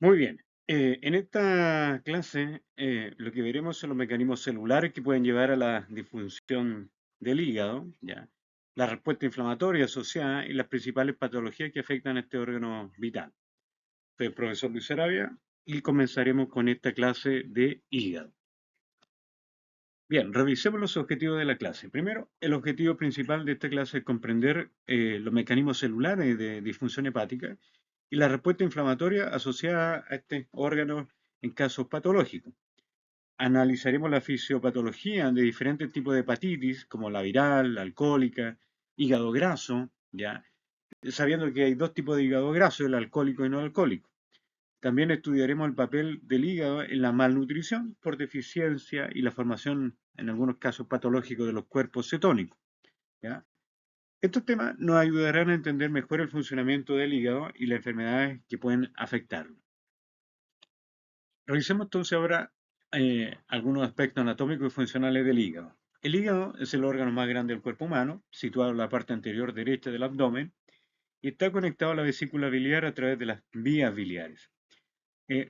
Muy bien. En esta clase lo que veremos son los mecanismos celulares que pueden llevar a la disfunción del hígado, ¿ya? La respuesta inflamatoria asociada y las principales patologías que afectan a este órgano vital. Soy el profesor Luis Arabia y comenzaremos con esta clase de hígado. Bien, revisemos los objetivos de la clase. Primero, el objetivo principal de esta clase es comprender los mecanismos celulares de disfunción hepática y la respuesta inflamatoria asociada a este órgano en casos patológicos. Analizaremos la fisiopatología de diferentes tipos de hepatitis, como la viral, la alcohólica, hígado graso, ¿ya? Sabiendo que hay dos tipos de hígado graso, el alcohólico y no alcohólico. También estudiaremos el papel del hígado en la malnutrición por deficiencia y la formación, en algunos casos patológicos, de los cuerpos cetónicos, ¿ya? Estos temas nos ayudarán a entender mejor el funcionamiento del hígado y las enfermedades que pueden afectarlo. Revisemos entonces ahora algunos aspectos anatómicos y funcionales del hígado. El hígado es el órgano más grande del cuerpo humano, situado en la parte anterior derecha del abdomen, y está conectado a la vesícula biliar a través de las vías biliares.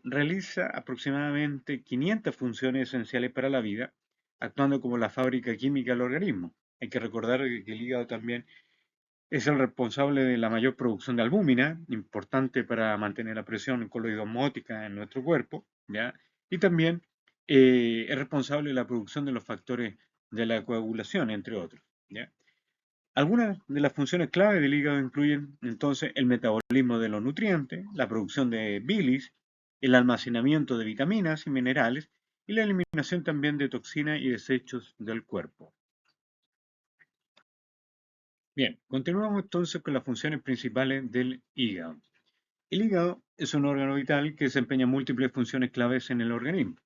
Realiza aproximadamente 500 funciones esenciales para la vida, actuando como la fábrica química del organismo. Hay que recordar que el hígado también es el responsable de la mayor producción de albúmina, importante para mantener la presión coloidosmótica en nuestro cuerpo, ¿ya? Y también es responsable de la producción de los factores de la coagulación, entre otros, ¿ya? Algunas de las funciones clave del hígado incluyen entonces el metabolismo de los nutrientes, la producción de bilis, el almacenamiento de vitaminas y minerales y la eliminación también de toxinas y desechos del cuerpo. Bien, continuamos entonces con las funciones principales del hígado. El hígado es un órgano vital que desempeña múltiples funciones claves en el organismo.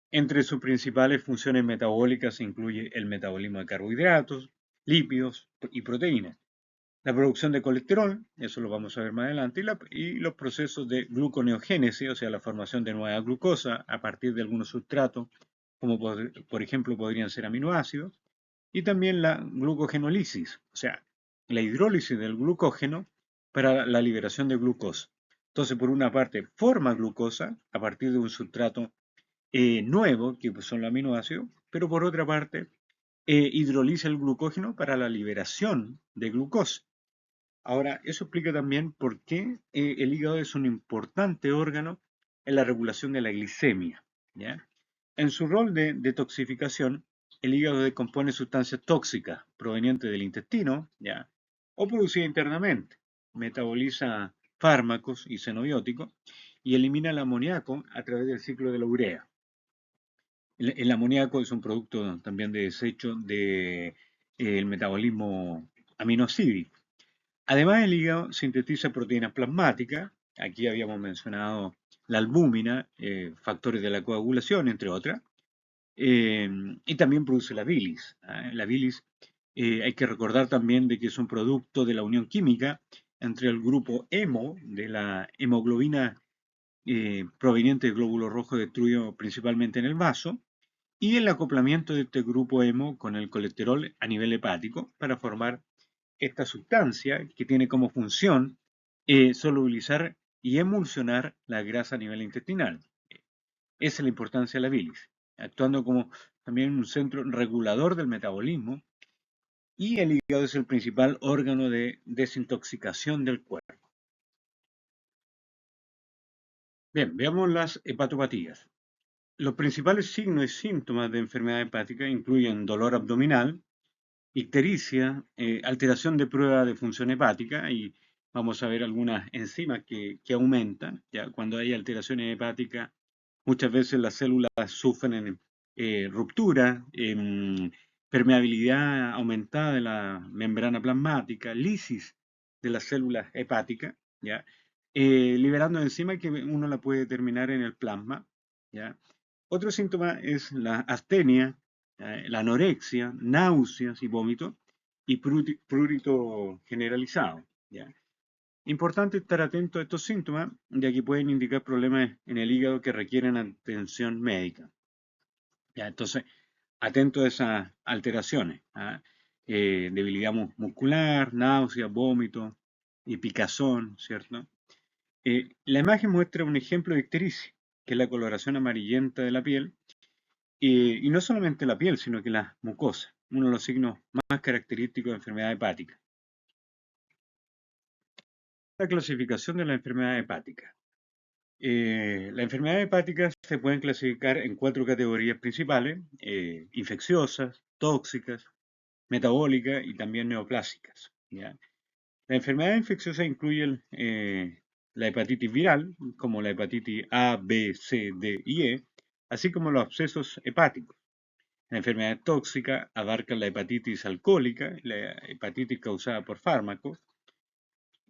Entre sus principales funciones metabólicas se incluye el metabolismo de carbohidratos, lípidos y proteínas, la producción de colesterol, eso lo vamos a ver más adelante, y los procesos de gluconeogénesis, o sea, la formación de nueva glucosa a partir de algunos sustratos, como por ejemplo podrían ser aminoácidos, y también la glucogenólisis, o sea, la hidrólisis del glucógeno para la liberación de glucosa. Entonces, por una parte, forma glucosa a partir de un sustrato nuevo, que son los aminoácidos, pero por otra parte, hidroliza el glucógeno para la liberación de glucosa. Ahora, eso explica también por qué el hígado es un importante órgano en la regulación de la glicemia, ¿ya? En su rol de detoxificación, el hígado decompone sustancias tóxicas provenientes del intestino, ¿ya? O producidas internamente, metaboliza fármacos y xenobióticos y elimina el amoníaco a través del ciclo de la urea. El amoníaco es un producto también de desecho del metabolismo aminocídico. Además, el hígado sintetiza proteínas plasmáticas, aquí habíamos mencionado la albúmina, factores de la coagulación, entre otras, y también produce la bilis. La bilis hay que recordar también de que es un producto de la unión química entre el grupo hemo, de la hemoglobina proveniente del glóbulo rojo destruido principalmente en el vaso, y el acoplamiento de este grupo hemo con el colesterol a nivel hepático para formar esta sustancia que tiene como función solubilizar y emulsionar la grasa a nivel intestinal. Esa es la importancia de la bilis, actuando como también un centro regulador del metabolismo, y el hígado es el principal órgano de desintoxicación del cuerpo. Bien, veamos las hepatopatías. Los principales signos y síntomas de enfermedad hepática incluyen dolor abdominal, ictericia, alteración de prueba de función hepática, y vamos a ver algunas enzimas que aumentan. ¿Ya? Cuando hay alteraciones hepáticas, muchas veces las células sufren ruptura, permeabilidad aumentada de la membrana plasmática, lisis de las células hepáticas, ¿ya? Liberando enzimas que uno la puede determinar en el plasma. ¿Ya? Otro síntoma es la astenia, la anorexia, náuseas y vómito, y prurito generalizado, ¿ya? Importante estar atento a estos síntomas, ya que pueden indicar problemas en el hígado que requieren atención médica. ¿Ya? Entonces, atento a esas alteraciones, debilidad muscular, náuseas, vómito y picazón, ¿cierto? La imagen muestra un ejemplo de ictericia, que es la coloración amarillenta de la piel, y no solamente la piel, sino que la mucosa, uno de los signos más característicos de enfermedad hepática. La clasificación de la enfermedad hepática. Las enfermedades hepáticas se pueden clasificar en 4 categorías principales: infecciosas, tóxicas, metabólicas y también neoplásicas. ¿Ya? Las enfermedades infecciosas incluyen la hepatitis viral, como la hepatitis A, B, C, D y E, así como los abscesos hepáticos. La enfermedad tóxica abarca la hepatitis alcohólica, la hepatitis causada por fármacos.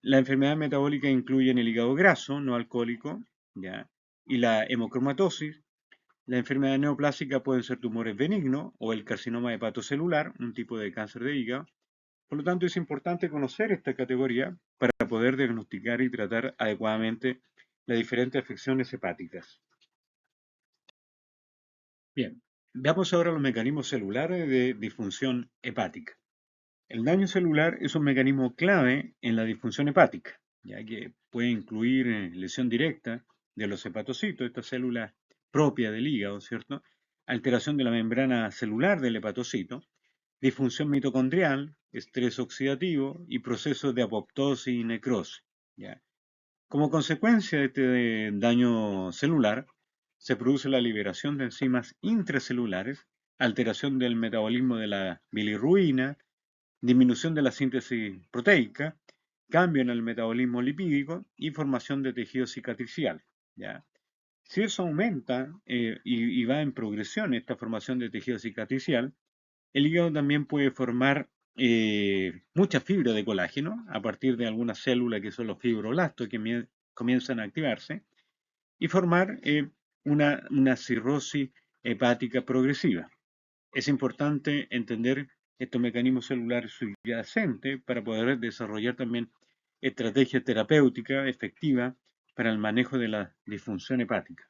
La enfermedad metabólica incluye el hígado graso, no alcohólico, ¿ya? Y la hemocromatosis. La enfermedad neoplásica pueden ser tumores benignos o el carcinoma hepatocelular, un tipo de cáncer de hígado. Por lo tanto, es importante conocer esta categoría para poder diagnosticar y tratar adecuadamente las diferentes afecciones hepáticas. Bien, veamos ahora los mecanismos celulares de disfunción hepática. El daño celular es un mecanismo clave en la disfunción hepática, ya que puede incluir lesión directa de los hepatocitos, estas células propias del hígado, ¿cierto? Alteración de la membrana celular del hepatocito, disfunción mitocondrial, estrés oxidativo y procesos de apoptosis y necrosis, ¿ya? Como consecuencia de este daño celular, se produce la liberación de enzimas intracelulares, alteración del metabolismo de la bilirruina, disminución de la síntesis proteica, cambio en el metabolismo lipídico y formación de tejido cicatricial. ¿Ya? Si eso aumenta y va en progresión esta formación de tejido cicatricial, el hígado también puede formar mucha fibra de colágeno a partir de algunas células que son los fibroblastos que comienzan a activarse y formar una cirrosis hepática progresiva. Es importante entender estos mecanismos celulares subyacentes para poder desarrollar también estrategias terapéuticas efectivas para el manejo de la disfunción hepática.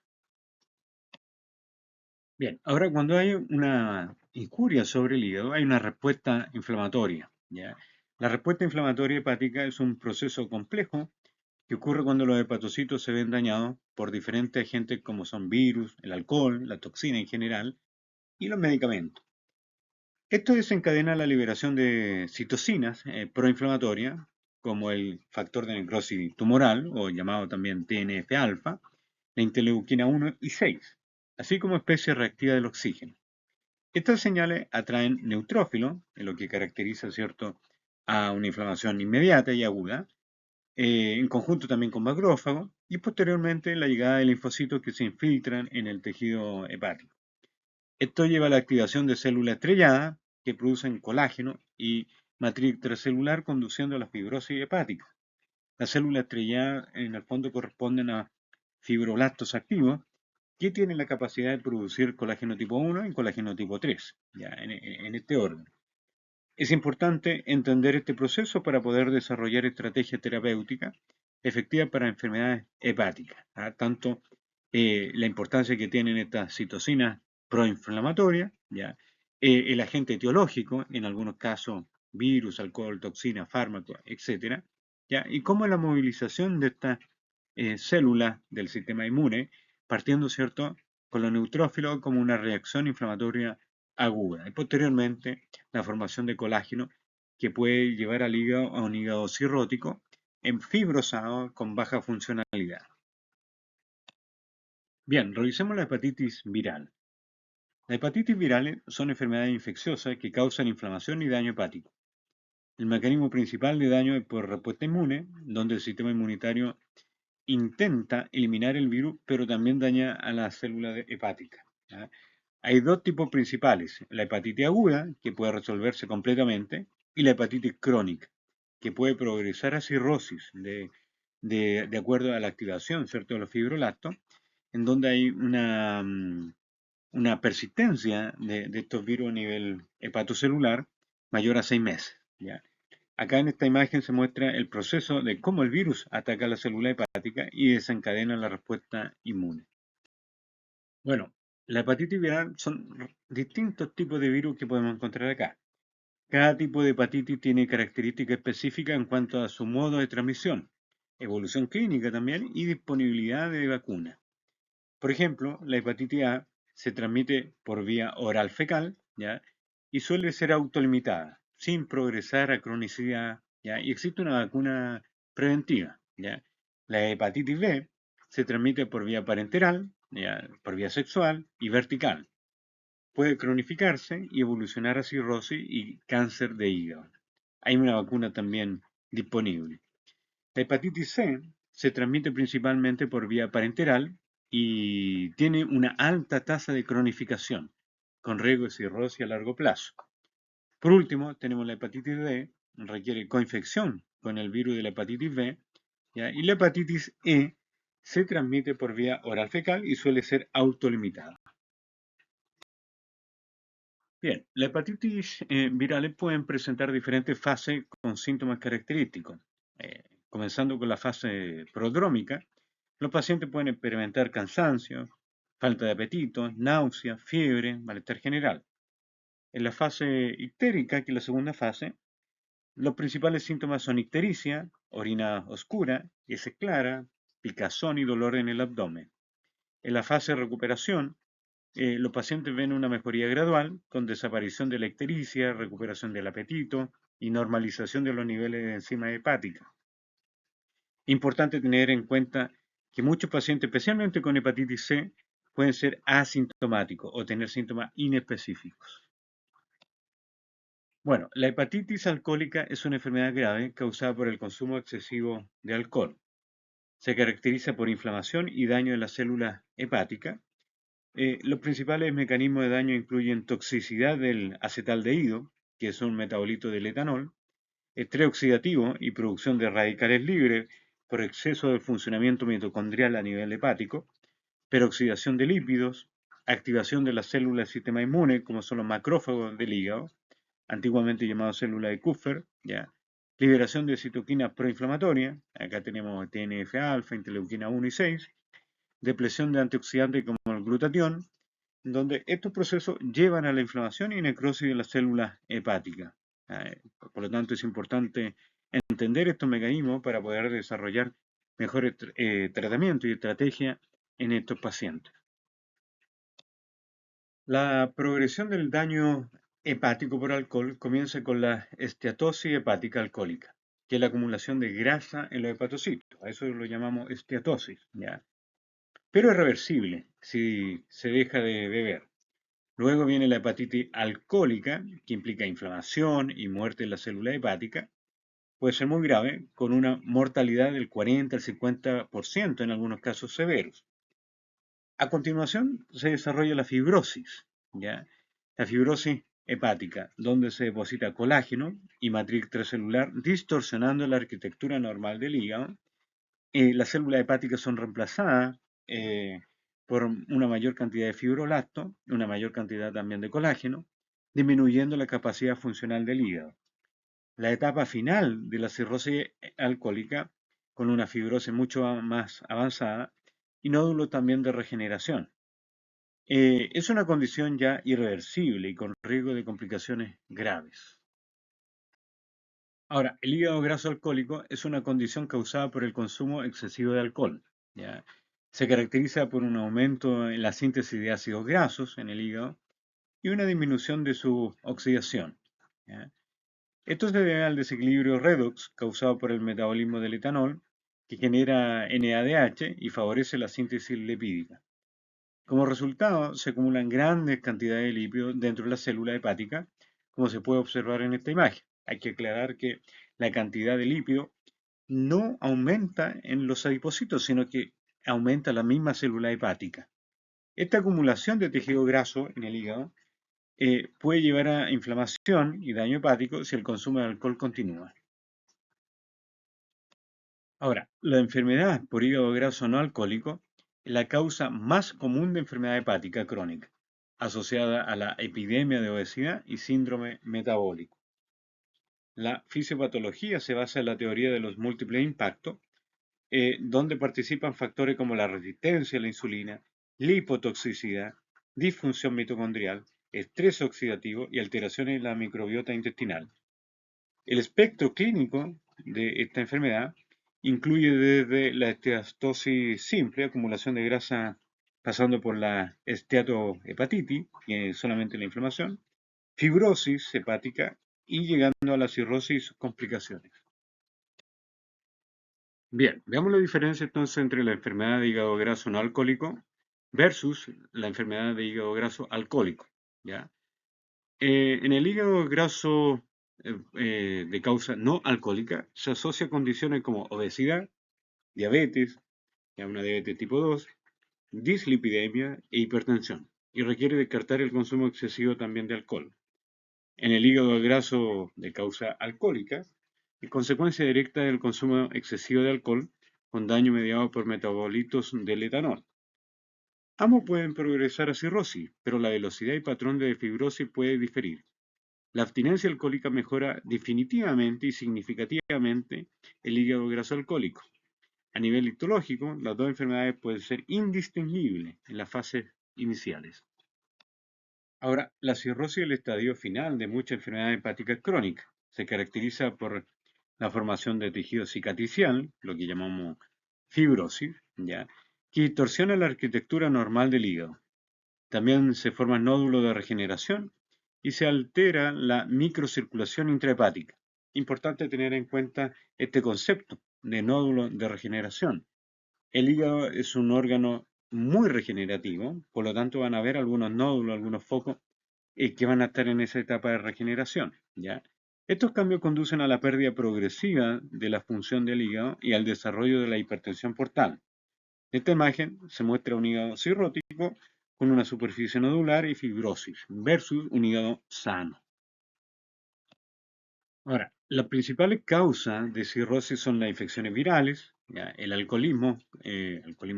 Bien, ahora cuando hay una injuria sobre el hígado, hay una respuesta inflamatoria. ¿Ya? La respuesta inflamatoria hepática es un proceso complejo que ocurre cuando los hepatocitos se ven dañados por diferentes agentes como son virus, el alcohol, la toxina en general y los medicamentos. Esto desencadena la liberación de citocinas proinflamatorias, como el factor de necrosis tumoral, o llamado también TNF-alfa, la interleuquina 1 y 6, así como especies reactivas del oxígeno. Estas señales atraen neutrófilos, en lo que caracteriza, ¿cierto?, a una inflamación inmediata y aguda, en conjunto también con macrófagos, y posteriormente la llegada de linfocitos que se infiltran en el tejido hepático. Esto lleva a la activación de células estrelladas que producen colágeno y matriz extracelular, conduciendo a la fibrosis hepática. Las células estrelladas en el fondo corresponden a fibroblastos activos que tienen la capacidad de producir colágeno tipo 1 y colágeno tipo 3, ya en este orden. Es importante entender este proceso para poder desarrollar estrategias terapéuticas efectivas para enfermedades hepáticas, ¿ah? Tanto la importancia que tienen estas citocinas proinflamatorias, ¿ya? El agente etiológico, en algunos casos virus, alcohol, toxina, fármacos, etcétera, ¿ya? Y cómo la movilización de estas células del sistema inmune, partiendo, ¿cierto?, con los neutrófilos como una reacción inflamatoria aguda y posteriormente la formación de colágeno que puede llevar al hígado a un hígado cirrótico fibrosado con baja funcionalidad. Bien, revisemos la hepatitis viral. Las hepatitis virales son enfermedades infecciosas que causan inflamación y daño hepático. El mecanismo principal de daño es por respuesta inmune, donde el sistema inmunitario intenta eliminar el virus, pero también daña a las células hepáticas. ¿Ya? Hay dos tipos principales: la hepatitis aguda, que puede resolverse completamente, y la hepatitis crónica, que puede progresar a cirrosis de acuerdo a la activación, ¿cierto?, de los fibroblastos, en donde hay una persistencia de estos virus a nivel hepatocelular mayor a 6 meses. ¿Ya? Acá en esta imagen se muestra el proceso de cómo el virus ataca la célula hepática y desencadena la respuesta inmune. Bueno, la hepatitis viral son distintos tipos de virus que podemos encontrar acá. Cada tipo de hepatitis tiene características específicas en cuanto a su modo de transmisión. evolución clínica también y disponibilidad de vacunas. Por ejemplo, la hepatitis A se transmite por vía oral fecal, ¿ya? Y suele ser autolimitada, sin progresar a cronicidad, ¿ya? Y existe una vacuna preventiva, ¿ya? La hepatitis B se transmite por vía parenteral, ¿ya? Por vía sexual y vertical. Puede cronificarse y evolucionar a cirrosis y cáncer de hígado. Hay una vacuna también disponible. La hepatitis C se transmite principalmente por vía parenteral y tiene una alta tasa de cronificación, con riesgo de cirrosis a largo plazo. Por último, tenemos la hepatitis D, requiere coinfección con el virus de la hepatitis B, ¿ya? Y la hepatitis E se transmite por vía oral fecal y suele ser autolimitada. Bien, las hepatitis virales pueden presentar diferentes fases con síntomas característicos. Comenzando con la fase prodrómica, los pacientes pueden experimentar cansancio, falta de apetito, náusea, fiebre, malestar general. En la fase ictérica, que es la segunda fase, los principales síntomas son ictericia, orina oscura, heces clara, picazón y dolor en el abdomen. En la fase de recuperación, los pacientes ven una mejoría gradual con desaparición de la ictericia, recuperación del apetito y normalización de los niveles de enzima hepática. Importante tener en cuenta que muchos pacientes, especialmente con hepatitis C, pueden ser asintomáticos o tener síntomas inespecíficos. Bueno, la hepatitis alcohólica es una enfermedad grave causada por el consumo excesivo de alcohol. Se caracteriza por inflamación y daño de las células hepáticas. Los principales mecanismos de daño incluyen toxicidad del acetaldehído, que es un metabolito del etanol, estrés oxidativo y producción de radicales libres por exceso de funcionamiento mitocondrial a nivel hepático, peroxidación de lípidos, activación de las células del sistema inmune, como son los macrófagos del hígado, antiguamente llamadas células de Kupffer, ¿ya? Liberación de citoquinas proinflamatorias, acá tenemos TNF-alfa, interleuquina 1 y 6, depresión de antioxidantes como el glutatión, donde estos procesos llevan a la inflamación y necrosis de las células hepáticas. Por lo tanto, es importante entender estos mecanismos para poder desarrollar mejores tratamientos y estrategias en estos pacientes. La progresión del daño hepático por alcohol comienza con la esteatosis hepática alcohólica, que es la acumulación de grasa en los hepatocitos. A eso lo llamamos esteatosis, ¿ya? Pero es reversible si se deja de beber. Luego viene la hepatitis alcohólica, que implica inflamación y muerte en la célula hepática. Puede ser muy grave, con una mortalidad del 40 al 50% en algunos casos severos. A continuación se desarrolla la fibrosis, ¿ya? La fibrosis hepática, donde se deposita colágeno y matriz extracelular, distorsionando la arquitectura normal del hígado. Las células hepáticas son reemplazadas por una mayor cantidad de fibroblastos, una mayor cantidad también de colágeno, disminuyendo la capacidad funcional del hígado. La etapa final de la cirrosis alcohólica, con una fibrosis mucho más avanzada y nódulos también de regeneración. Es una condición ya irreversible y con riesgo de complicaciones graves. Ahora, el hígado graso alcohólico es una condición causada por el consumo excesivo de alcohol, ¿ya? Se caracteriza por un aumento en la síntesis de ácidos grasos en el hígado y una disminución de su oxidación, ¿ya? Esto se debe al desequilibrio redox causado por el metabolismo del etanol, que genera NADH y favorece la síntesis lipídica. Como resultado, se acumulan grandes cantidades de lípidos dentro de la célula hepática, como se puede observar en esta imagen. Hay que aclarar que la cantidad de lípido no aumenta en los adipocitos, sino que aumenta la misma célula hepática. Esta acumulación de tejido graso en el hígado puede llevar a inflamación y daño hepático si el consumo de alcohol continúa. Ahora, la enfermedad por hígado graso no alcohólico es la causa más común de enfermedad hepática crónica, asociada a la epidemia de obesidad y síndrome metabólico. La fisiopatología se basa en la teoría de los múltiples impactos, donde participan factores como la resistencia a la insulina, lipotoxicidad, disfunción mitocondrial, estrés oxidativo y alteraciones en la microbiota intestinal. El espectro clínico de esta enfermedad incluye desde la esteatosis simple, acumulación de grasa pasando por la esteatohepatitis, que es solamente la inflamación, fibrosis hepática y llegando a la cirrosis y sus complicaciones. Bien, veamos la diferencia entonces entre la enfermedad de hígado graso no alcohólico versus la enfermedad de hígado graso alcohólico. ¿Ya? En el hígado graso de causa no alcohólica se asocia a condiciones como obesidad, diabetes, ya una diabetes tipo 2, dislipidemia e hipertensión, y requiere descartar el consumo excesivo también de alcohol. En el hígado graso de causa alcohólica, es consecuencia directa del consumo excesivo de alcohol con daño mediado por metabolitos del etanol. Ambos pueden progresar a cirrosis, pero la velocidad y patrón de fibrosis puede diferir. La abstinencia alcohólica mejora definitivamente y significativamente el hígado graso alcohólico. A nivel histológico, las dos enfermedades pueden ser indistinguibles en las fases iniciales. Ahora, la cirrosis es el estadio final de muchas enfermedades hepáticas crónicas. Se caracteriza por la formación de tejido cicatricial, lo que llamamos fibrosis, ¿ya? Que distorsiona la arquitectura normal del hígado. También se forman nódulos de regeneración y se altera la microcirculación intrahepática. Importante tener en cuenta este concepto de nódulo de regeneración. El hígado es un órgano muy regenerativo, por lo tanto van a haber algunos nódulos, algunos focos que van a estar en esa etapa de regeneración, ¿ya? Estos cambios conducen a la pérdida progresiva de la función del hígado y al desarrollo de la hipertensión portal. En esta imagen se muestra un hígado cirrótico con una superficie nodular y fibrosis versus un hígado sano. Ahora, las principales causas de cirrosis son las infecciones virales, ¿ya? El alcoholismo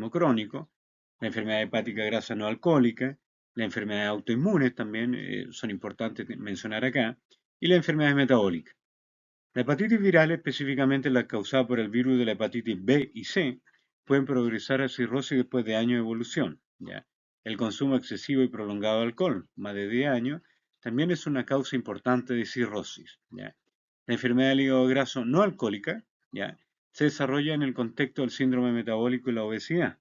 crónico, la enfermedad hepática grasa no alcohólica, las enfermedades autoinmunes también son importantes mencionar acá, y las enfermedades metabólicas. La hepatitis viral, específicamente la causada por el virus de la hepatitis B y C, pueden progresar a cirrosis después de años de evolución, ¿ya? El consumo excesivo y prolongado de alcohol, más de 10 años, también es una causa importante de cirrosis, ¿ya? La enfermedad del hígado graso no alcohólica, ¿ya? Se desarrolla en el contexto del síndrome metabólico y la obesidad.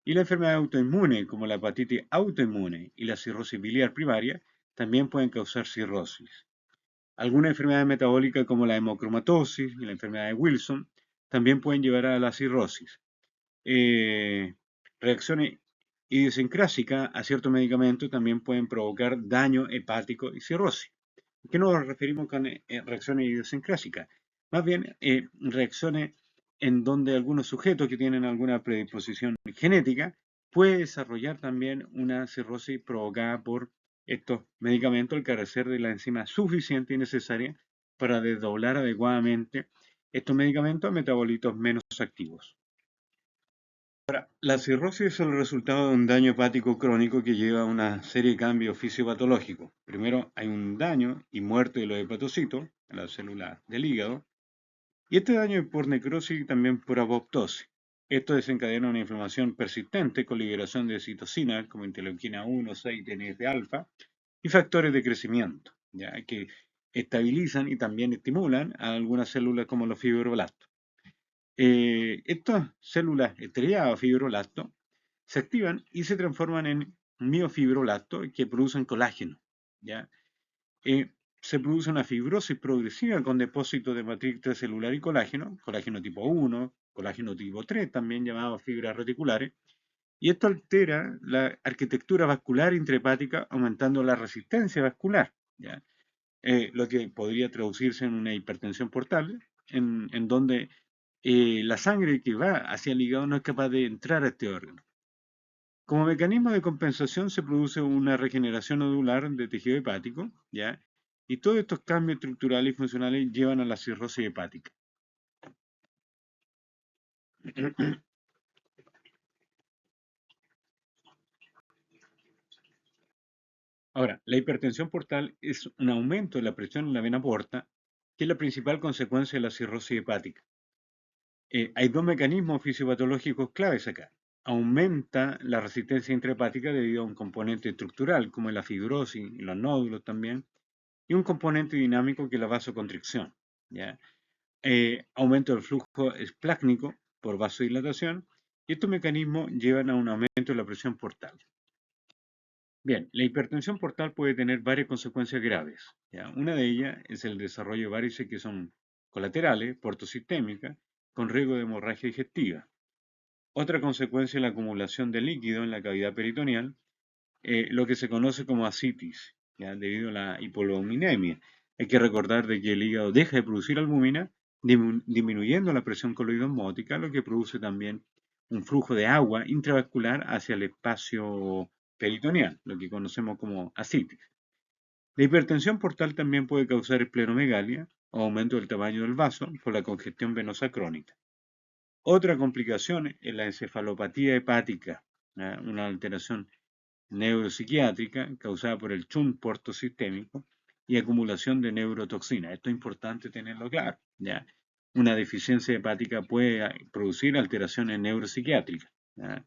Y la enfermedad autoinmune, como la hepatitis autoinmune y la cirrosis biliar primaria, también pueden causar cirrosis. Algunas enfermedades metabólicas como la hemocromatosis y la enfermedad de Wilson también pueden llevar a la cirrosis. Reacciones idiosincrásicas a ciertos medicamentos también pueden provocar daño hepático y cirrosis. ¿A qué nos referimos con reacciones idiosincrásicas? Más bien reacciones en donde algunos sujetos que tienen alguna predisposición genética pueden desarrollar también una cirrosis provocada por estos medicamentos al carecer de la enzima suficiente y necesaria para desdoblar adecuadamente estos medicamentos a metabolitos menos activos. Ahora, la cirrosis es el resultado de un daño hepático crónico que lleva a una serie de cambios fisiopatológicos. Primero, hay un daño y muerte de los hepatocitos, en las células del hígado, y este daño es por necrosis y también por apoptosis. Esto desencadena una inflamación persistente con liberación de citocinas como interleuquina 1, 6, TNF-alfa y factores de crecimiento, ¿ya? Que estabilizan y también estimulan a algunas células como los fibroblastos. Estas células estrelladas, fibroblastos, se activan y se transforman en miofibroblastos que producen colágeno, ¿ya? Se produce una fibrosis progresiva con depósitos de matriz celular y colágeno, colágeno tipo 1, colágeno tipo 3, también llamado fibras reticulares, y esto altera la arquitectura vascular intrahepática, aumentando la resistencia vascular, ¿ya? Lo que podría traducirse en una hipertensión portal, en donde la sangre que va hacia el hígado no es capaz de entrar a este órgano. Como mecanismo de compensación se produce una regeneración nodular de tejido hepático, ¿ya? Y todos estos cambios estructurales y funcionales llevan a la cirrosis hepática. Ahora, la hipertensión portal es un aumento de la presión en la vena porta, que es la principal consecuencia de la cirrosis hepática. Hay dos mecanismos fisiopatológicos claves acá. Aumenta la resistencia intrahepática debido a un componente estructural, como la fibrosis y los nódulos también, y un componente dinámico que es la vasoconstricción, ¿ya? aumento del flujo esplácnico por vasodilatación, y estos mecanismos llevan a un aumento de la presión portal. Bien, la hipertensión portal puede tener varias consecuencias graves. ¿Ya? Una de ellas es el desarrollo de varices que son colaterales, portosistémicas, con riesgo de hemorragia digestiva. Otra consecuencia es la acumulación de líquido en la cavidad peritoneal, lo que se conoce como ascitis, ¿ya? Debido a la hipoalbuminemia. Hay que recordar de que el hígado deja de producir albúmina, disminuyendo la presión coloidosmótica, lo que produce también un flujo de agua intravascular hacia el espacio peritoneal, lo que conocemos como ascitis. La hipertensión portal también puede causar esplenomegalia o aumento del tamaño del vaso por la congestión venosa crónica. Otra complicación es la encefalopatía hepática, ¿ya? Una alteración neuropsiquiátrica causada por el shunt portosistémico y acumulación de neurotoxina. Esto es importante tenerlo claro, ¿ya? Una deficiencia hepática puede producir alteraciones neuropsiquiátricas, ¿ya?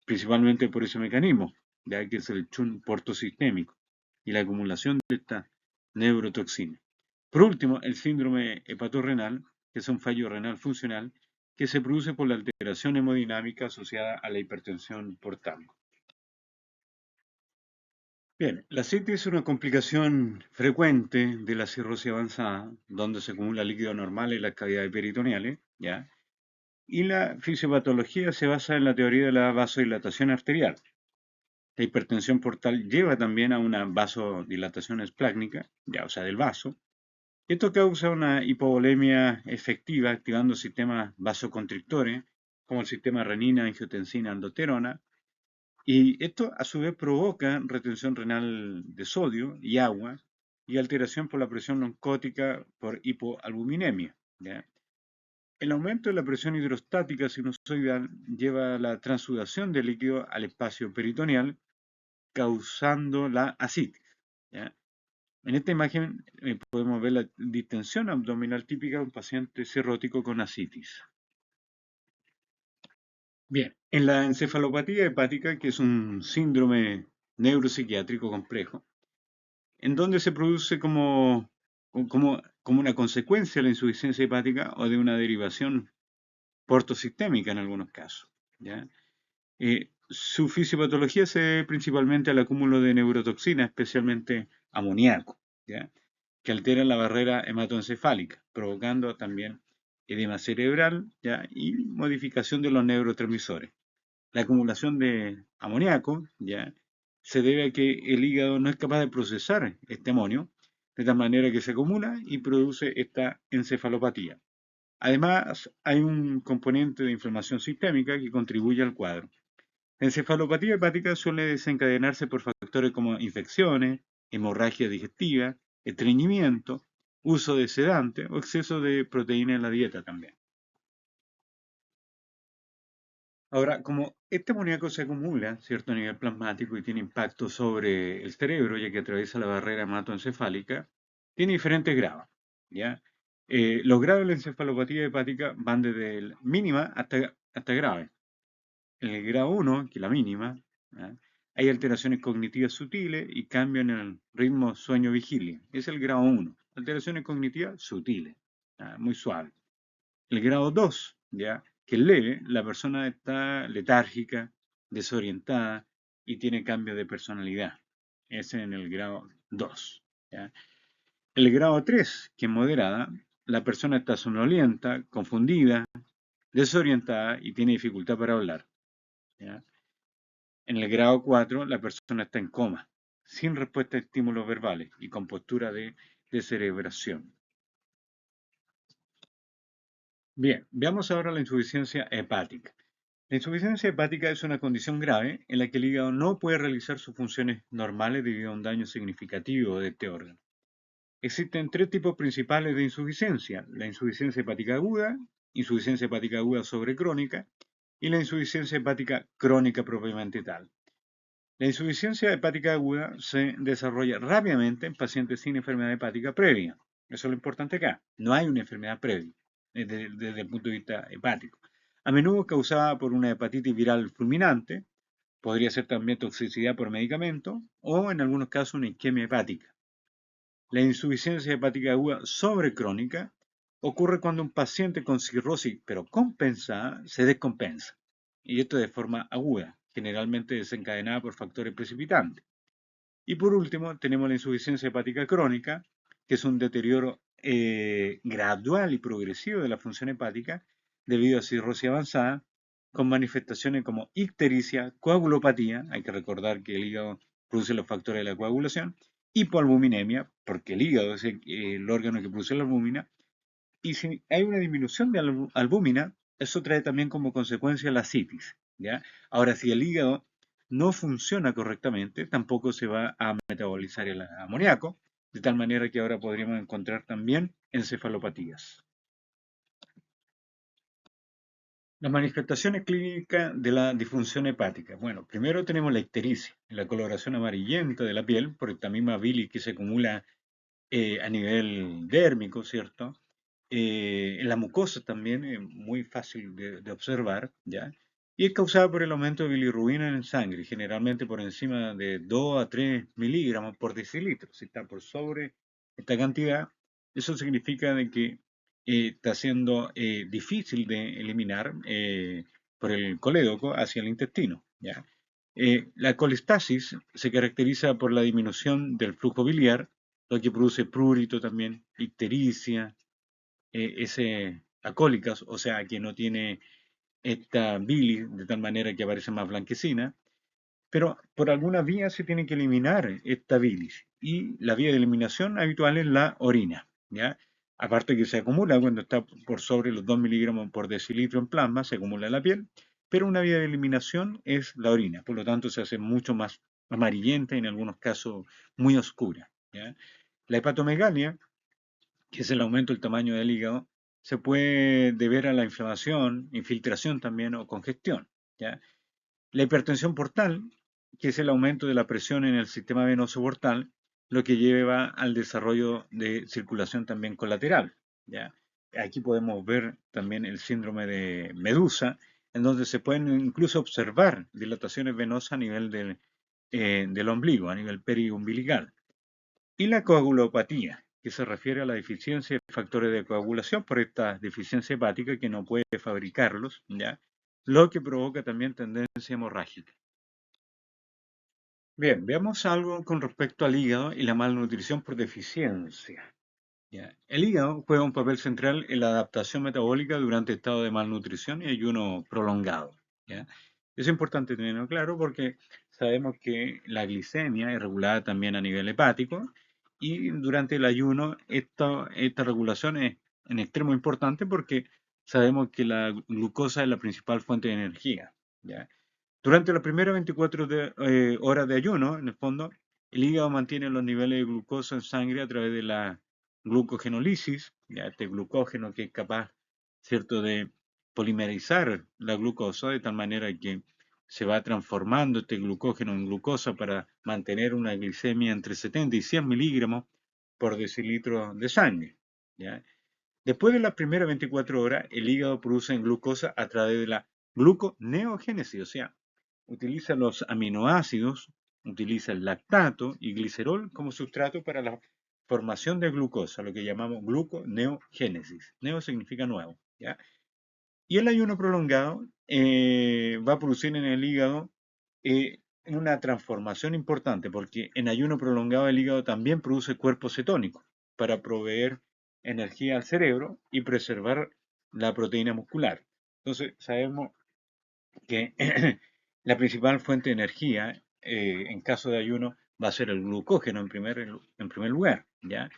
Principalmente por ese mecanismo, ya que es el shunt portosistémico y la acumulación de esta neurotoxina. Por último, el síndrome hepatorrenal, que es un fallo renal funcional que se produce por la alteración hemodinámica asociada a la hipertensión portal. Bien, la citis es una complicación frecuente de la cirrosis avanzada, donde se acumula líquido normal en las cavidades peritoneales, ¿ya? Y la fisiopatología se basa en la teoría de la vasodilatación arterial. La hipertensión portal lleva también a una vasodilatación esplácnica, ya, o sea, del vaso. Esto causa una hipovolemia efectiva, activando sistemas vasoconstrictores, como el sistema renina, angiotensina, aldosterona, y esto a su vez provoca retención renal de sodio y agua y alteración por la presión oncótica por hipoalbuminemia, ¿ya? El aumento de la presión hidrostática sinusoidal lleva a la transsudación de líquido al espacio peritoneal, causando la ascitis, ¿ya? En esta imagen podemos ver la distensión abdominal típica de un paciente cirrótico con ascitis. Bien, en la encefalopatía hepática, que es un síndrome neuropsiquiátrico complejo, en donde se produce como una consecuencia de la insuficiencia hepática o de una derivación portosistémica en algunos casos, ¿ya? Su fisiopatología se debe principalmente al acúmulo de neurotoxina, especialmente amoníaco, ¿ya? Que altera la barrera hematoencefálica, provocando también edema cerebral, ¿ya? Y modificación de los neurotransmisores. La acumulación de amoníaco, ¿ya? Se debe a que el hígado no es capaz de procesar este amonio, de tal manera que se acumula y produce esta encefalopatía. Además, hay un componente de inflamación sistémica que contribuye al cuadro. La encefalopatía hepática suele desencadenarse por factores como infecciones, hemorragia digestiva, estreñimiento, uso de sedante o exceso de proteína en la dieta también. Ahora, como este amoníaco se acumula, ¿cierto?, a nivel plasmático y tiene impacto sobre el cerebro, ya que atraviesa la barrera hematoencefálica, tiene diferentes grados, ¿ya? Los grados de la encefalopatía hepática van desde mínima hasta grave. En el grado 1, que es la mínima, ¿ya? Hay alteraciones cognitivas sutiles y cambio en el ritmo sueño-vigilia. Es el grado 1. Alteraciones cognitivas sutiles, ¿ya? Muy suaves. El grado 2, ¿ya? Que es leve, la persona está letárgica, desorientada y tiene cambio de personalidad. Ese en el grado 2, ¿ya? El grado 3, que es moderada, la persona está somnolienta, confundida, desorientada y tiene dificultad para hablar, ¿ya? En el grado 4, la persona está en coma, sin respuesta a estímulos verbales y con postura de descerebración. Bien, veamos ahora la insuficiencia hepática. La insuficiencia hepática es una condición grave en la que el hígado no puede realizar sus funciones normales debido a un daño significativo de este órgano. Existen tres tipos principales de insuficiencia: la insuficiencia hepática aguda sobrecrónica y la insuficiencia hepática crónica propiamente tal. La insuficiencia hepática aguda se desarrolla rápidamente en pacientes sin enfermedad hepática previa. Eso es lo importante acá. No hay una enfermedad previa desde el punto de vista hepático. A menudo causada por una hepatitis viral fulminante, podría ser también toxicidad por medicamento o en algunos casos una isquemia hepática. La insuficiencia hepática aguda sobrecrónica ocurre cuando un paciente con cirrosis, pero compensada, se descompensa. Y esto de forma aguda, generalmente desencadenada por factores precipitantes. Y por último, tenemos la insuficiencia hepática crónica, que es un deterioro gradual y progresivo de la función hepática debido a cirrosis avanzada, con manifestaciones como ictericia, coagulopatía, hay que recordar que el hígado produce los factores de la coagulación, hipoalbuminemia, porque el hígado es el órgano que produce la albúmina, y si hay una disminución de albúmina, eso trae también como consecuencia la citis, ¿ya? Ahora, si el hígado no funciona correctamente, tampoco se va a metabolizar el amoníaco, de tal manera que ahora podríamos encontrar también encefalopatías. Las manifestaciones clínicas de la disfunción hepática. Bueno, primero tenemos la ictericia, la coloración amarillenta de la piel por esta misma bilis que se acumula a nivel dérmico, ¿cierto? En la mucosa también es muy fácil de observar, ¿ya? Y es causada por el aumento de bilirrubina en sangre, generalmente por encima de 2 a 3 miligramos por decilitro. Si está por sobre esta cantidad, eso significa de que está siendo difícil de eliminar por el colédoco hacia el intestino, ¿ya? La colestasis se caracteriza por la disminución del flujo biliar, lo que produce prurito también, ictericia, acólicas, o sea, que no tiene esta bilis de tal manera que aparece más blanquecina, pero por alguna vía se tiene que eliminar esta bilis y la vía de eliminación habitual es la orina, ¿ya? Aparte que se acumula cuando está por sobre los 2 miligramos por decilitro en plasma, se acumula en la piel, pero una vía de eliminación es la orina, por lo tanto se hace mucho más amarillenta y en algunos casos muy oscura, ¿ya? La hepatomegalia, que es el aumento del tamaño del hígado, se puede deber a la inflamación, infiltración también o congestión, ¿ya? La hipertensión portal, que es el aumento de la presión en el sistema venoso portal, lo que lleva al desarrollo de circulación también colateral, ¿ya? Aquí podemos ver también el síndrome de Medusa, en donde se pueden incluso observar dilataciones venosas a nivel del ombligo, a nivel periumbilical. Y la coagulopatía, que se refiere a la deficiencia de factores de coagulación por esta deficiencia hepática que no puede fabricarlos, ¿ya? Lo que provoca también tendencia hemorrágica. Bien, veamos algo con respecto al hígado y la malnutrición por deficiencia, ¿ya? El hígado juega un papel central en la adaptación metabólica durante estado de malnutrición y ayuno prolongado, ¿ya? Es importante tenerlo claro porque sabemos que la glicemia es regulada también a nivel hepático y durante el ayuno esta regulación es en extremo importante porque sabemos que la glucosa es la principal fuente de energía, ¿ya? Durante las primeras 24 horas de ayuno, en el fondo, el hígado mantiene los niveles de glucosa en sangre a través de la glucogenólisis, ya este glucógeno que es capaz, ¿cierto?, de polimerizar la glucosa de tal manera que se va transformando este glucógeno en glucosa para mantener una glicemia entre 70 y 100 miligramos por decilitro de sangre, ¿ya? Después de las primeras 24 horas, el hígado produce glucosa a través de la gluconeogénesis, o sea, utiliza los aminoácidos, utiliza el lactato y glicerol como sustrato para la formación de glucosa, lo que llamamos gluconeogénesis. Neo significa nuevo, ¿ya? Y el ayuno prolongado va a producir en el hígado una transformación importante, porque en ayuno prolongado el hígado también produce cuerpo cetónico para proveer energía al cerebro y preservar la proteína muscular. Entonces, sabemos que la principal fuente de energía en caso de ayuno va a ser el glucógeno en primer lugar, ¿ya?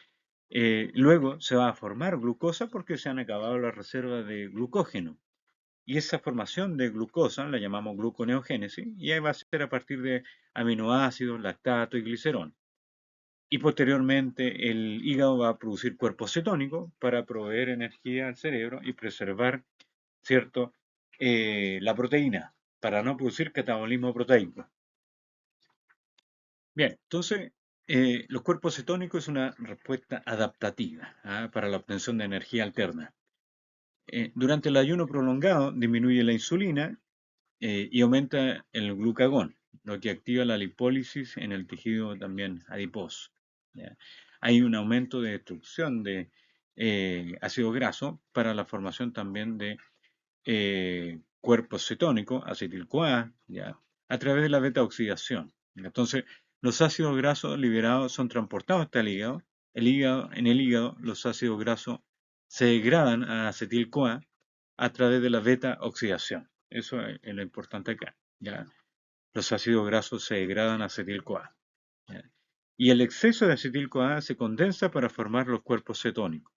Luego se va a formar glucosa porque se han acabado las reservas de glucógeno. Y esa formación de glucosa la llamamos gluconeogénesis y ahí va a ser a partir de aminoácidos, lactato y glicerol. Y posteriormente el hígado va a producir cuerpos cetónicos para proveer energía al cerebro y preservar, ¿cierto?, la proteína, para no producir catabolismo proteico. Bien, entonces los cuerpos cetónicos es una respuesta adaptativa para la obtención de energía alterna. Durante el ayuno prolongado disminuye la insulina y aumenta el glucagón, lo que activa la lipólisis en el tejido también adiposo, ¿ya? Hay un aumento de destrucción de ácido graso para la formación también de cuerpos cetónicos, acetil-CoA, ¿ya? A través de la beta-oxidación. Entonces, los ácidos grasos liberados son transportados hasta el hígado. En el hígado, los ácidos grasos se degradan a acetil-CoA a través de la beta-oxidación. Eso es lo importante acá, ¿ya? Los ácidos grasos se degradan a acetil-CoA, ¿ya? Y el exceso de acetil-CoA se condensa para formar los cuerpos cetónicos.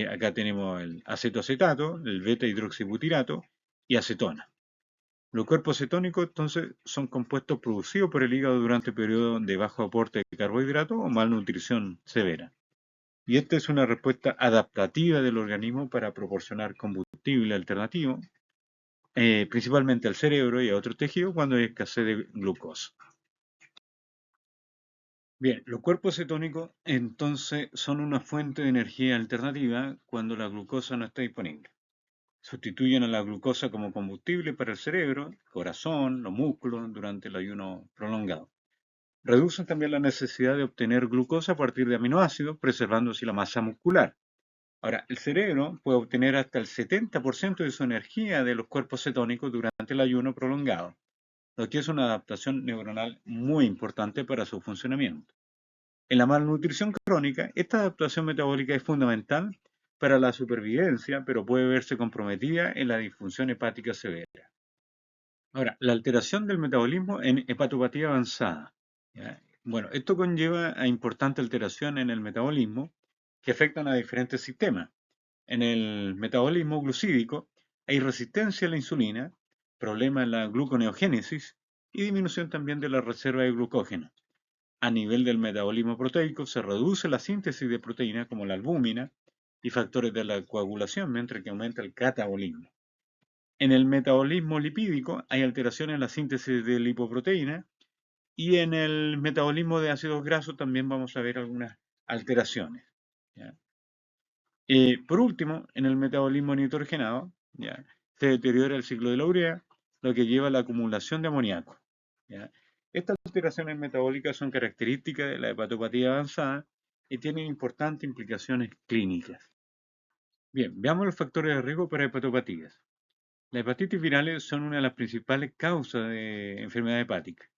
Acá tenemos el acetoacetato, el beta-hidroxibutirato y acetona. Los cuerpos cetónicos entonces son compuestos producidos por el hígado durante periodos de bajo aporte de carbohidratos o malnutrición severa. Y esta es una respuesta adaptativa del organismo para proporcionar combustible alternativo, principalmente al cerebro y a otros tejidos cuando hay escasez de glucosa. Bien, los cuerpos cetónicos entonces son una fuente de energía alternativa cuando la glucosa no está disponible. Sustituyen a la glucosa como combustible para el cerebro, corazón, los músculos durante el ayuno prolongado. Reducen también la necesidad de obtener glucosa a partir de aminoácidos, preservando así la masa muscular. Ahora, el cerebro puede obtener hasta el 70% de su energía de los cuerpos cetónicos durante el ayuno prolongado, lo que es una adaptación neuronal muy importante para su funcionamiento. En la malnutrición crónica, esta adaptación metabólica es fundamental para la supervivencia, pero puede verse comprometida en la disfunción hepática severa. Ahora, la alteración del metabolismo en hepatopatía avanzada, ¿ya? Bueno, esto conlleva a importante alteración en el metabolismo que afectan a diferentes sistemas. En el metabolismo glucídico hay resistencia a la insulina, problema en la gluconeogénesis y disminución también de la reserva de glucógeno. A nivel del metabolismo proteico se reduce la síntesis de proteínas como la albúmina y factores de la coagulación, mientras que aumenta el catabolismo. En el metabolismo lipídico hay alteraciones en la síntesis de lipoproteínas y en el metabolismo de ácidos grasos también vamos a ver algunas alteraciones, ¿ya? Por último, en el metabolismo nitrogenado, ¿ya?, se deteriora el ciclo de la urea, lo que lleva a la acumulación de amoníaco, ¿ya? Estas alteraciones metabólicas son características de la hepatopatía avanzada y tienen importantes implicaciones clínicas. Bien, veamos los factores de riesgo para hepatopatías. Las hepatitis virales son una de las principales causas de enfermedad hepática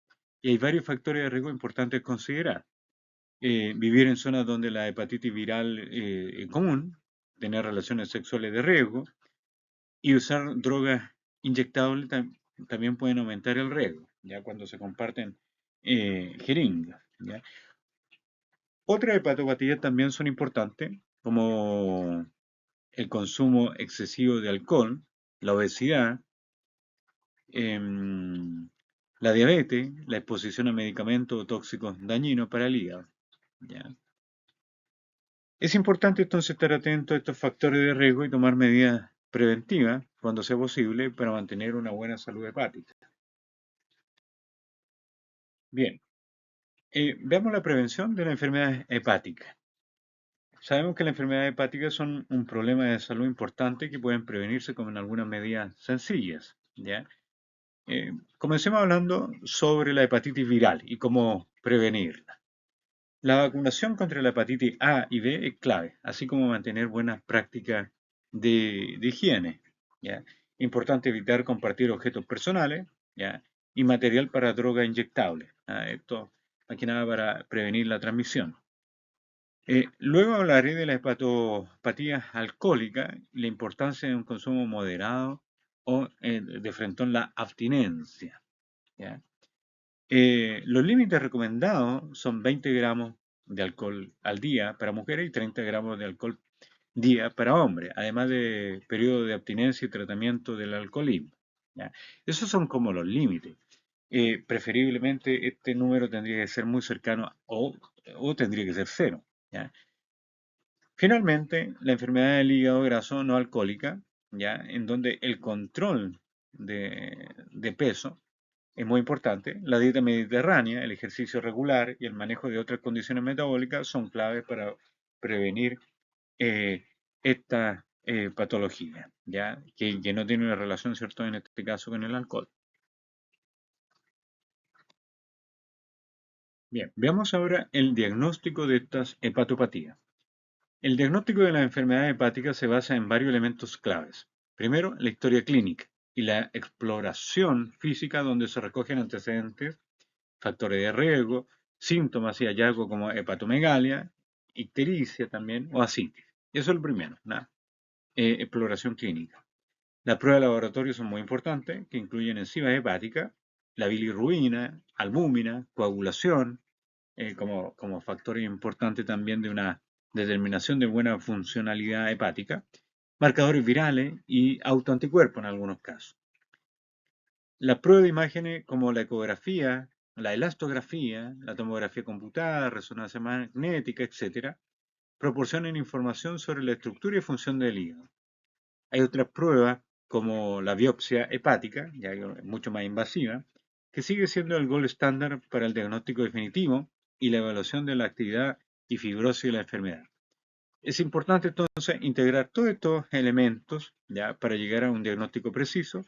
y hay varios factores de riesgo importantes a considerar. Vivir en zonas donde la hepatitis viral es común, tener relaciones sexuales de riesgo y usar drogas inyectables también pueden aumentar el riesgo, ya cuando se comparten jeringas, ¿ya? Otras hepatopatías también son importantes, como el consumo excesivo de alcohol, la obesidad, la diabetes, la exposición a medicamentos tóxicos dañinos para el hígado, ¿ya? Es importante entonces estar atento a estos factores de riesgo y tomar medidas preventivas cuando sea posible para mantener una buena salud hepática. Bien, veamos la prevención de la enfermedad hepática. Sabemos que las enfermedades hepáticas son un problema de salud importante que pueden prevenirse con algunas medidas sencillas, ¿ya? Comencemos hablando sobre la hepatitis viral y cómo prevenirla. La vacunación contra la hepatitis A y B es clave, así como mantener buenas prácticas de higiene, ¿ya? Importante evitar compartir objetos personales, ¿ya?, y material para droga inyectable, ¿ya? Esto, más que nada, para prevenir la transmisión. Luego hablaré de la hepatopatía alcohólica y la importancia de un consumo moderado o de frente a la abstinencia, ¿ya? Los límites recomendados son 20 gramos de alcohol al día para mujeres y 30 gramos de alcohol día para hombres, además de periodo de abstinencia y tratamiento del alcoholismo, ¿ya? Esos son como los límites. Preferiblemente este número tendría que ser muy cercano o tendría que ser cero, ¿ya? Finalmente, la enfermedad del hígado graso no alcohólica, ¿ya?, en donde el control de peso es muy importante. La dieta mediterránea, el ejercicio regular y el manejo de otras condiciones metabólicas son claves para prevenir esta patología, ¿ya?, que no tiene una relación, ¿cierto?, en este caso con el alcohol. Bien, veamos ahora el diagnóstico de estas hepatopatías. El diagnóstico de la enfermedad hepática se basa en varios elementos claves. Primero, la historia clínica y la exploración física donde se recogen antecedentes, factores de riesgo, síntomas y hallazgos como hepatomegalia, ictericia también o asitis. Eso es el primero, ¿no? Exploración clínica. Las pruebas de laboratorio son muy importantes, que incluyen enzimas hepáticas, la bilirrubina, albúmina, coagulación, como factores importantes también de una determinación de buena funcionalidad hepática, marcadores virales y autoanticuerpos en algunos casos. Las pruebas de imágenes como la ecografía, la elastografía, la tomografía computada, resonancia magnética, etc., proporcionan información sobre la estructura y función del hígado. Hay otras pruebas como la biopsia hepática, ya mucho más invasiva, que sigue siendo el gold estándar para el diagnóstico definitivo y la evaluación de la actividad y fibrosis de la enfermedad. Es importante entonces integrar todos estos elementos ya para llegar a un diagnóstico preciso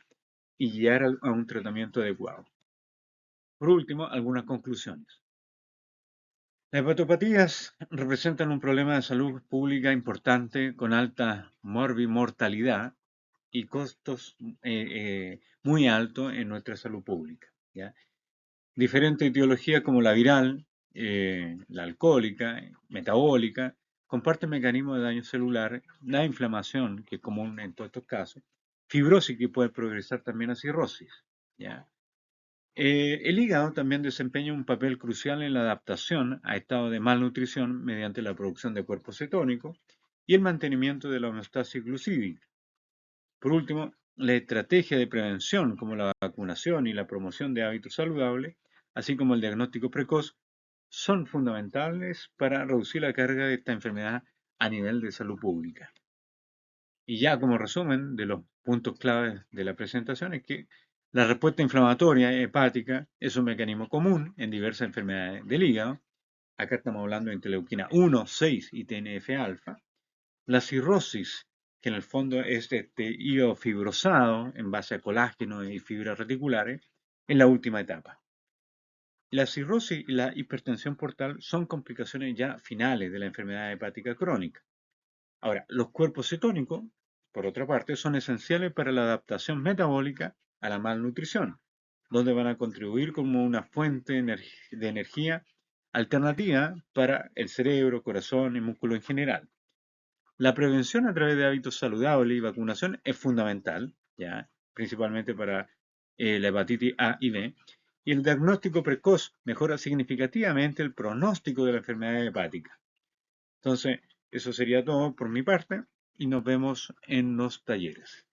y guiar a un tratamiento adecuado. Por último, algunas conclusiones. Las hepatopatías representan un problema de salud pública importante con alta morbimortalidad y costos muy altos en nuestra salud pública, ¿ya? Diferentes etiologías como la viral, la alcohólica, metabólica, comparten mecanismos de daño celular, la inflamación, que es común en todos estos casos, fibrosis que puede progresar también a cirrosis, ¿ya? El hígado también desempeña un papel crucial en la adaptación a estados de malnutrición mediante la producción de cuerpos cetónicos y el mantenimiento de la homeostasis glucídica. Por último, la estrategia de prevención como la vacunación y la promoción de hábitos saludables, así como el diagnóstico precoz, son fundamentales para reducir la carga de esta enfermedad a nivel de salud pública. Y ya como resumen de los puntos claves de la presentación es que la respuesta inflamatoria hepática es un mecanismo común en diversas enfermedades del hígado. Acá estamos hablando de interleuquina 1, 6 y TNF-alfa. La cirrosis, que en el fondo es este hígado fibrosado en base a colágeno y fibras reticulares, en la última etapa. La cirrosis y la hipertensión portal son complicaciones ya finales de la enfermedad hepática crónica. Ahora, los cuerpos cetónicos, por otra parte, son esenciales para la adaptación metabólica a la malnutrición, donde van a contribuir como una fuente de energía alternativa para el cerebro, corazón y músculo en general. La prevención a través de hábitos saludables y vacunación es fundamental, ¿ya? Principalmente para la hepatitis A y B, y el diagnóstico precoz mejora significativamente el pronóstico de la enfermedad hepática. Entonces, eso sería todo por mi parte y nos vemos en los talleres.